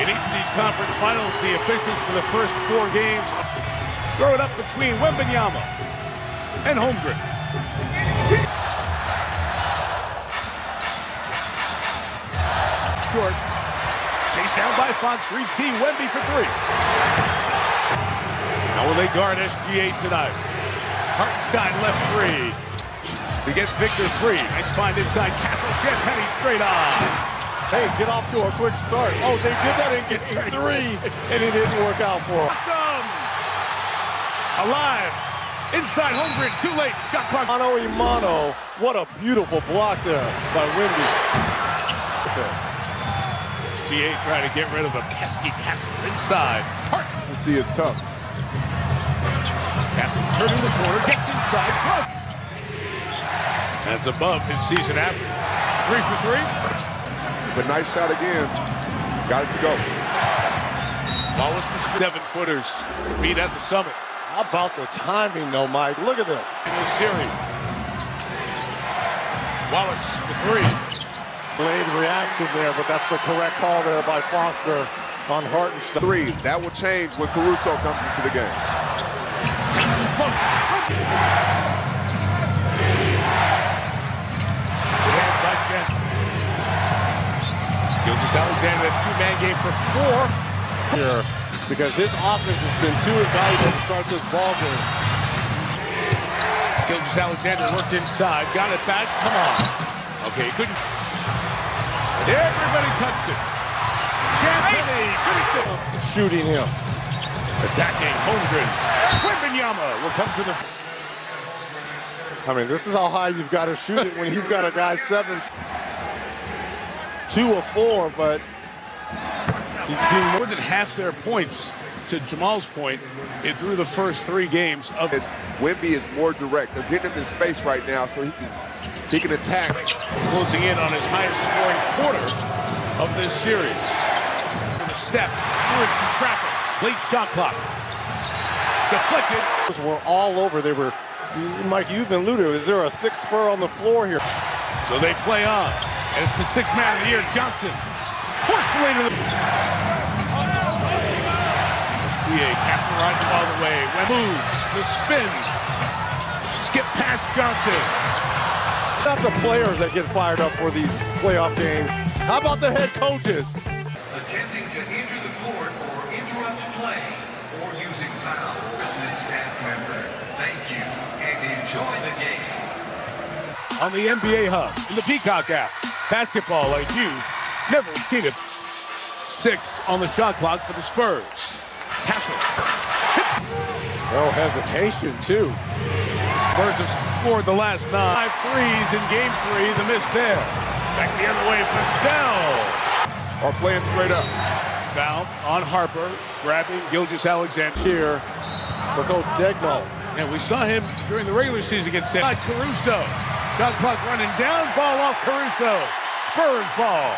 In each of these conference finals, the officials for the first 4 games throw it up between Wembanyama and Holmgren. Short. Chased down by Fox. Reed T. Wemby for 3. How will they guard SGA tonight? Hartenstein left 3. To get Victor free. Nice find inside. Castle Champagny straight on. Hey, get off to a quick start. Oh, they did that and get you 3, and it didn't work out for them. Alive. Inside Holmgren. Too late. Shot clock. Mano. What a beautiful block there by Wemby. SGA trying to get rid of a pesky Castle inside. Hart. You see, it's tough. Castle turning the corner. Gets inside. Cross. That's above his season average. 3 for 3. But nice shot again. Got it to go. Wallace was 7-footers meet at the summit. How about the timing, though, Mike? Look at this. In the series. Wallace for 3. Blade reaction there, but that's the correct call there by Foster on Hartenstein. 3. That will change when Caruso comes into the game. Alexander, a 2-man game for 4. Here, because his offense has been too invaluable to start this ball game. Alexander worked inside, got it back. Come on. Okay, couldn't. Everybody touched it. Champagny finished it. Shooting him. Attacking Holmgren. Wembanyama will come to the. I mean, this is how high you've got to shoot it when you've got a guy 7. 2 of 4, but he's doing more than half their points, to Jamal's point, through the first 3 games of it. Wemby is more direct. They're getting him in space right now, so he can attack. Closing in on his highest scoring quarter of this series. With a step through it from traffic. Late shot clock. Deflected. Were all over. They were, Mike, you've alluded, is there a 6th Spur on the floor here? So they play on. And it's the 6th man of the year, Johnson. Forcefully to the. SGA Castle rides all the way. Moves, the spins. Skip past Johnson. Not the players that get fired up for these playoff games. How about the head coaches? Attempting to enter the court or interrupt play or using foul. Business staff member, thank you and enjoy the game. On the NBA Hub, in the Peacock app. Basketball like you've never seen it. 6 on the shot clock for the Spurs. Castle. No hesitation, too. The Spurs have scored the last 9 threes in game 3. The miss there. Back the other way for Sell. Are playing straight up. Foul on Harper, grabbing Gilgeous-Alexander. Cheer for Coach Degnault. And we saw him during the regular season against Caruso. Shot clock running down, ball off Caruso. Spurs ball.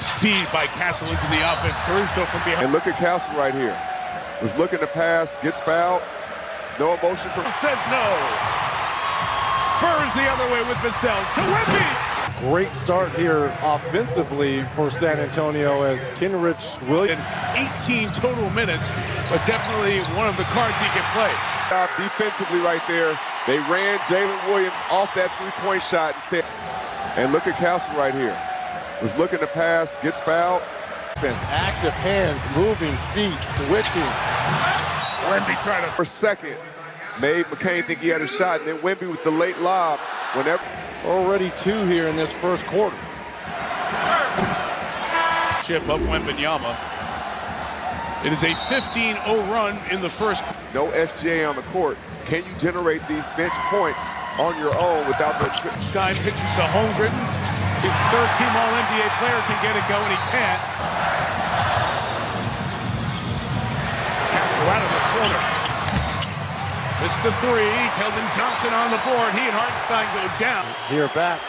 Speed by Castle into the offense. Caruso from behind. And look at Castle right here. Was looking to pass, gets fouled. No emotion. Said no. Spurs the other way with Vassell to Wemby. Great start here offensively for San Antonio as Kenrich Williams. 18 total minutes, but definitely one of the cards he can play. Defensively right there. They ran Jalen Williams off that 3-point shot and said, and look at Castle right here. Was looking to pass, gets fouled. Active hands, moving feet, switching. Wemby trying to. For second, made McCain think he had a shot, and then Wemby with the late lob. Whenever. Already 2 here in this first quarter. Chip up Wembanyama. It is a 15-0 run in the first. No SGA on the court. Can you generate these bench points on your own without the... Stein pitches to Holmgren. His 3rd-team All-NBA player can get it going. He can't. Castle out of the corner. Missed the 3. Keldon Johnson on the board. He and Hartenstein go down. Here back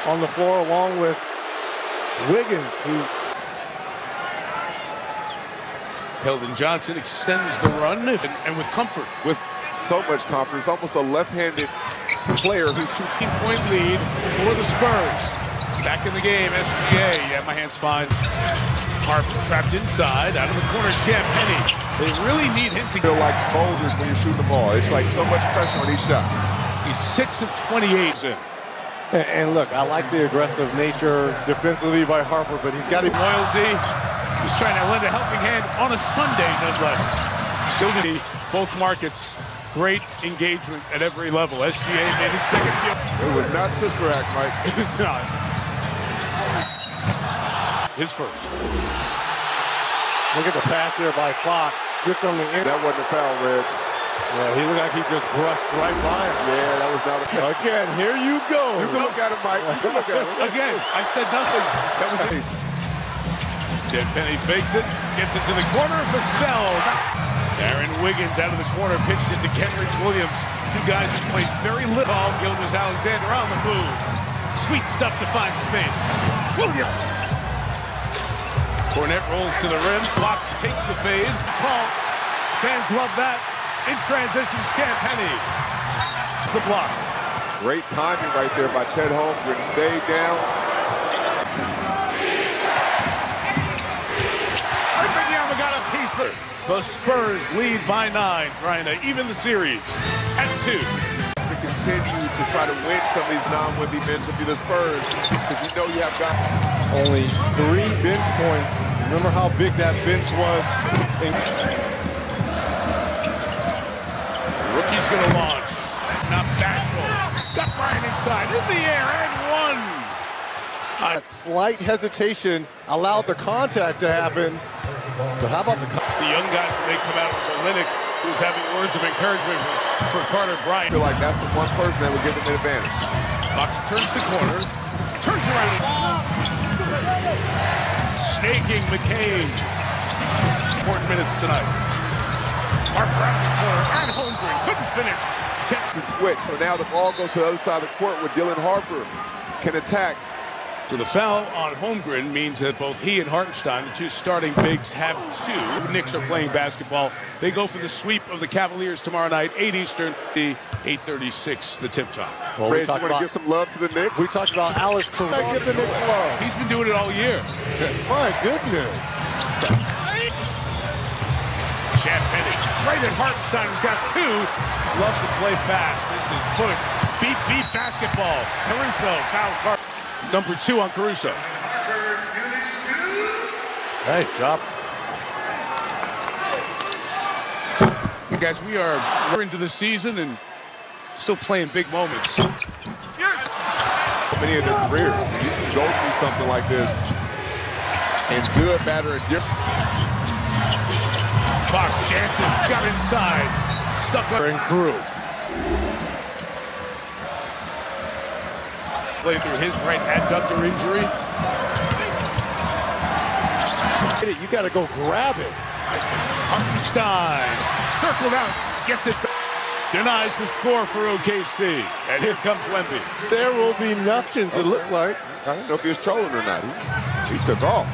on the floor along with Wiggins, who's... Keldon Johnson extends the run and with comfort. With so much confidence, almost a left-handed player who shoots. 15-point lead for the Spurs. Back in the game, SGA. Yeah, my hand's fine. Harper trapped inside, out of the corner, Champagnie. They really need him to Feel like boulders when you shoot the ball. It's like so much pressure on each shot. He's 6 of 28 in. And look, I like the aggressive nature defensively by Harper, but he's got Loyalty. He's trying to lend a helping hand on a Sunday, nonetheless. Building both markets. Great engagement at every level. SGA made his second field. It was not Sister Act, Mike. It was not. His first. Look at the pass here by Fox. Just on the end. That wasn't a foul, Reg. Yeah, he looked like he just brushed right by him. Yeah, that was not a foul. Again, here you go. You can look at it, Mike. You can look at it. Again, I said nothing. That was Nice. Champagnie fakes it, gets it to the corner of the cell. Aaron Wiggins out of the corner, pitched it to Kenrich Williams. Two guys who played very little. Gilgeous-Alexander on the move. Sweet stuff to find space. Williams. Cornet rolls to the rim. Fox takes the fade. Paul. Fans love that. In transition, Champagnie. The block. Great timing right there by Chet Holmgren. Stayed down. Wembanyama got a piece, but the Spurs lead by 9, trying to even the series at 2. To continue to try to win some of these non-Wemby minutes if you're the Spurs, because you know you have got Only 3 bench points. Remember how big that bench was? Rookie's going to launch. Not bashful. Got Bryant inside. In the air and one. That slight hesitation allowed the contact to happen. But how about the young guys, when they come out, was Olynyk, who's having words of encouragement for Carter Bryant. I feel like that's the one person that would give them an advantage. Fox turns the corner. Turns around. Snaking McCain. Important minutes tonight. Harper out the corner. And Holmgren couldn't finish. To switch, so now the ball goes to the other side of the court where Dylan Harper can attack. So the foul on Holmgren means that both he and Hartenstein, the two starting bigs, have 2. Knicks are playing basketball. They go for the sweep of the Cavaliers tomorrow night, 8 Eastern, the 8:36, the tip time. Well, Reg, you want to give some love to the Knicks? We talked about Alex Caruso. Give the Knicks love. He's been doing it all year. My goodness. Champagnie, right at Hartenstein, who's got 2. Loves to play fast. This is push. Beat basketball. Caruso fouls Harper. Number 2 on Caruso. Nice job. Guys, we're into the season and still playing big moments. Many of their careers, you can go through something like this and good, bad, or indifferent. Fox Jansen got inside. Stuck up. And Crew. Played through his right adductor injury. You got to go grab it. Hartenstein circled out, gets it back. Denies the score for OKC. And here comes Wemby. There will be nothings, it looked like. I don't know if he was trolling or not. He took off.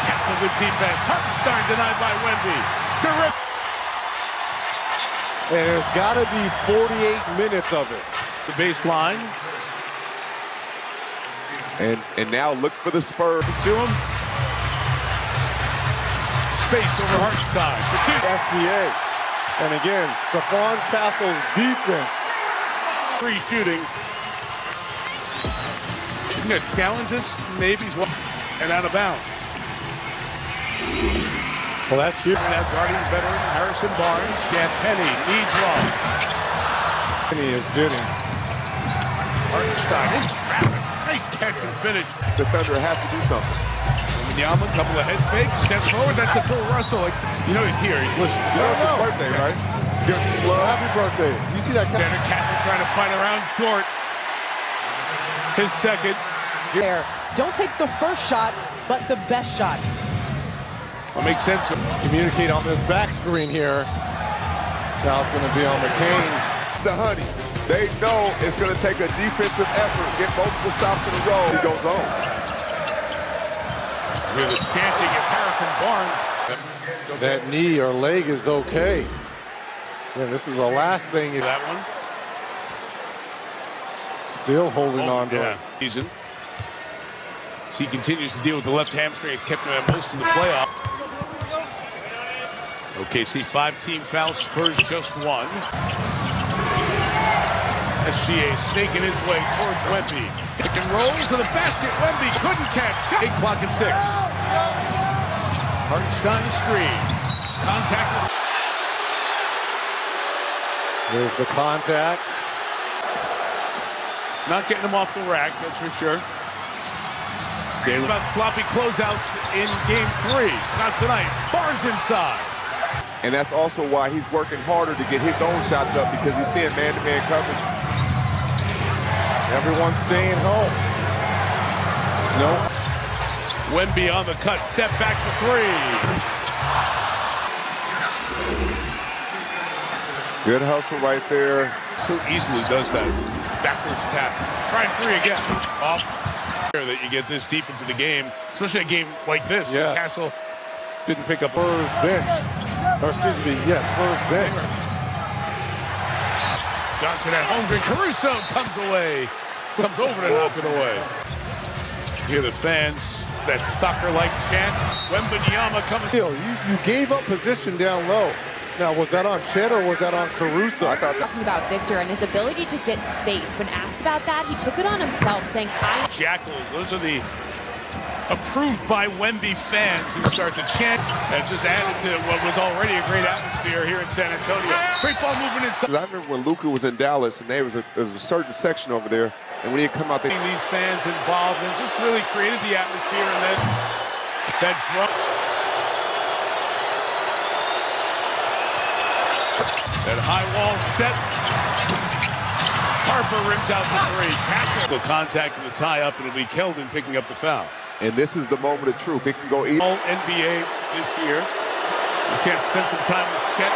Castle with defense. Hartenstein denied by Wemby. Terrific. And there's got to be 48 minutes of it. The baseline. And now look for the Spurs. To him. Space over Hartenstein. For 2. SBA. And again, Stephon Castle's defense. 3 shooting. He's going to challenge us. Maybe he's one. And out of bounds. Well, that's huge. We're going to have Guardians veteran Harrison Barnes. Champagnie needs long. And he is getting. Hartenstein in traffic. Nice catch and finish. The Thunder have to do something. Wembanyama, couple of head fakes, steps forward. That's a Bill Russell. Like, you know he's here. He's listening. You know, it's his birthday, right? Give him some love. Happy birthday. Do you see that? Denner Castle trying to fight around Dort. His second. There. Don't take the first shot, but the best shot. What makes sense? Communicate on this back screen here. Now it's going to be on McCain. The Honey. They know it's going to take a defensive effort, get multiple stops in a row. He goes on. With it chanting is Harrison Barnes. That knee or leg is okay. Yeah, this is the last thing. That one. Still holding on to it. Season. As he continues to deal with the left hamstring, it's kept him at most of the playoffs. OKC 5-team fouls, Spurs just 1. SGA snaking his way towards Wemby. Pick and roll to the basket. Wemby couldn't catch. 8 clock and 6. Hartenstein screen. Contact. There's the contact. Not getting him off the rack, that's for sure. About sloppy closeouts in game 3. Not tonight. Barnes inside. And that's also why he's working harder to get his own shots up, because he's seeing man-to-man coverage. Everyone's staying home. No. Wemby on the cut. Step back for 3. Good hustle right there. So easily does that. Backwards tap. Trying 3 again. Off. That you get this deep into the game, especially a game like this. Yeah. Castle didn't pick up. Spurs bench. Or excuse me, yes, Spurs bench. Johnson at home. Caruso comes away. Comes over to knock it away. Hear the fans, that soccer-like chant. Wembanyama coming. You gave up position down low. Now, was that on Chet or was that on Caruso? I thought Talking about Victor and his ability to get space. When asked about that, he took it on himself, saying, Jackals, those are the approved by Wemby fans who start to chant. And just added to what was already a great atmosphere here in San Antonio. Great ball movement inside. I remember when Luka was in Dallas, and there was a certain section over there, and when he'd come out, These fans involved and just really created the atmosphere, and then that brought that high wall set. Harper rims out the 3. Castle contact in the tie-up, and it'll be Keldon picking up the foul. and this is the moment of truth. It can go either. All NBA this year. A chance to spend some time with Chet.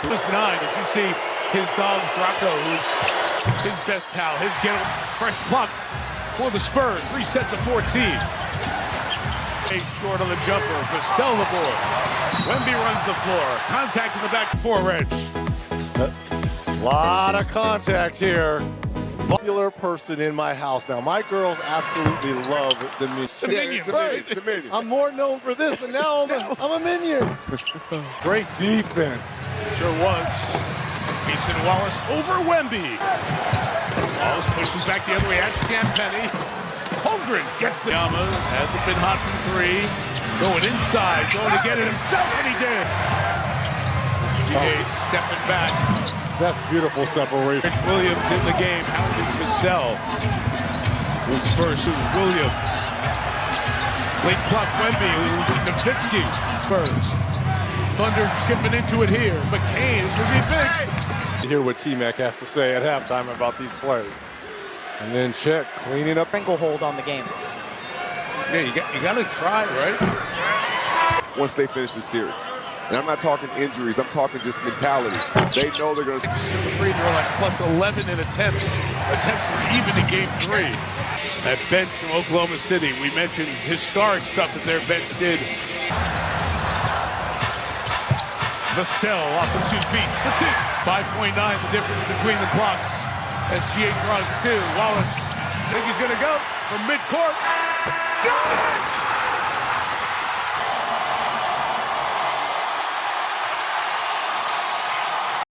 It was 9. As you see his dog Draco, who's his best pal, his get fresh clock for the Spurs. Reset to 14. Short on the jumper. Vassell the board. Wemby runs the floor. Contact in the back 4-edge. A lot of contact here. Popular person in my house. Now, my girls absolutely love the minion. It's a minion, It's a minion. I'm more known for this, and now I'm a minion. Great defense. Sure was. Mason Wallace over Wemby. Wallace pushes back the other way at Champagny. Holmgren gets the Yamas. Hasn't been hot from 3. Going inside, going to get it himself, and he did. SGA stepping back. That's beautiful separation. Rich Williams in the game, hounding Vassell. Was first, it was Williams. Late clock Wemby, Nowitzki. Spurs. Thunder chipping into it here. McCain is going to be big. You hear what T-Mac has to say at halftime about these players. And then Chet cleaning up. Hold on the game. Yeah, you got to try, right? Once they finish the series. And I'm not talking injuries, I'm talking just mentality. They know they're going to The free throw line plus 11 in attempts. Attempts were even in game 3. That bench from Oklahoma City, we mentioned historic stuff that their bench did. Vassell off the 2 feet for 2. 5.9 the difference between the clocks. SGA draws 2. Wallace, I think he's going to go from midcourt. Got it!